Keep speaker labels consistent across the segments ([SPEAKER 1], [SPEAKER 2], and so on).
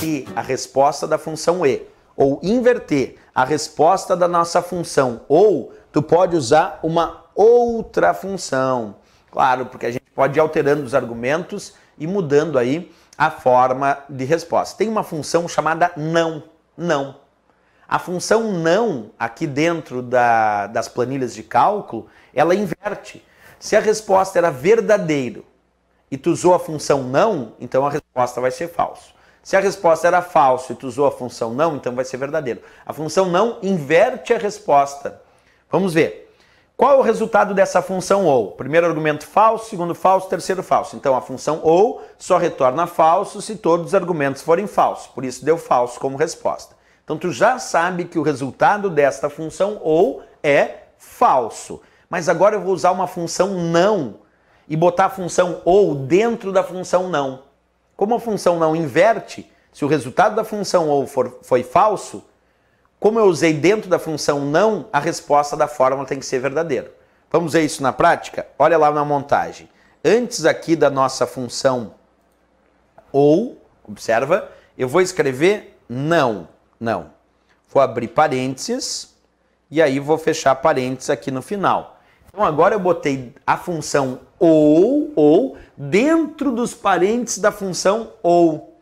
[SPEAKER 1] aqui a resposta da função e, ou inverter a resposta da nossa função, ou tu pode usar uma outra função. Claro, porque a gente pode ir alterando os argumentos e mudando aí a forma de resposta. Tem uma função chamada não. Não. A função não, aqui dentro das planilhas de cálculo, ela inverte. Se a resposta era verdadeiro e tu usou a função não, então a resposta vai ser falso. Se a resposta era falso e tu usou a função não, então vai ser verdadeiro. A função não inverte a resposta. Vamos ver. Qual é o resultado dessa função ou? Primeiro argumento falso, segundo falso, terceiro falso. Então a função ou só retorna falso se todos os argumentos forem falsos. Por isso deu falso como resposta. Então tu já sabe que o resultado desta função ou é falso. Mas agora eu vou usar uma função não e botar a função ou dentro da função não. Como a função não inverte, se o resultado da função ou foi falso, como eu usei dentro da função não, a resposta da fórmula tem que ser verdadeira. Vamos ver isso na prática? Olha lá na montagem. Antes aqui da nossa função ou, observa, eu vou escrever não. Não. Vou abrir parênteses e aí vou fechar parênteses aqui no final. Então agora eu botei a função ou dentro dos parênteses da função ou.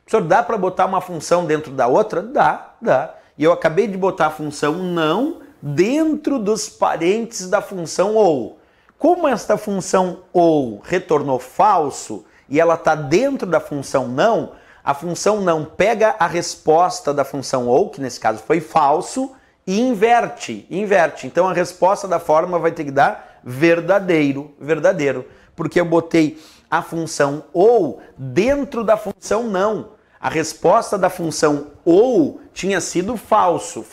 [SPEAKER 1] Professor, dá para botar uma função dentro da outra? Dá. E eu acabei de botar a função não dentro dos parênteses da função ou. Como esta função ou retornou falso e ela está dentro da função não, a função não pega a resposta da função ou, que nesse caso foi falso, e inverte. Então a resposta da fórmula vai ter que dar verdadeiro. Porque eu botei a função ou dentro da função não. A resposta da função ou tinha sido falso.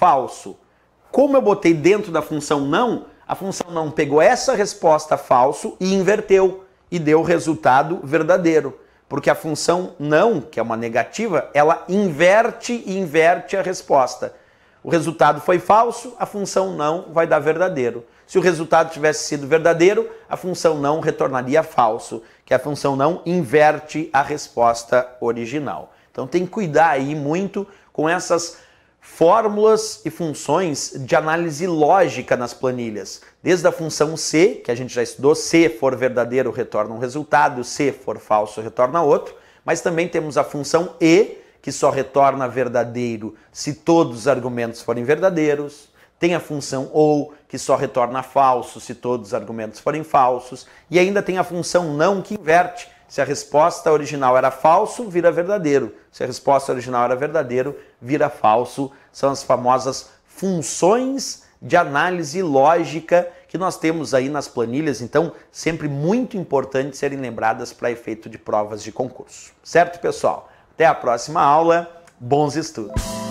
[SPEAKER 1] Como eu botei dentro da função não, a função não pegou essa resposta falso e inverteu. E deu o resultado verdadeiro. Porque a função não, que é uma negativa, ela inverte a resposta. O resultado foi falso, a função não vai dar verdadeiro. Se o resultado tivesse sido verdadeiro, a função não retornaria falso, que a função não inverte a resposta original. Então tem que cuidar aí muito com essas fórmulas e funções de análise lógica nas planilhas. Desde a função se, que a gente já estudou, se for verdadeiro retorna um resultado, se for falso retorna outro, mas também temos a função e, que só retorna verdadeiro se todos os argumentos forem verdadeiros. Tem a função ou, que só retorna falso se todos os argumentos forem falsos. E ainda tem a função não, que inverte. Se a resposta original era falso, vira verdadeiro. Se a resposta original era verdadeiro, vira falso. São as famosas funções de análise lógica que nós temos aí nas planilhas. Então, sempre muito importante serem lembradas para efeito de provas de concurso. Certo, pessoal? Até a próxima aula. Bons estudos!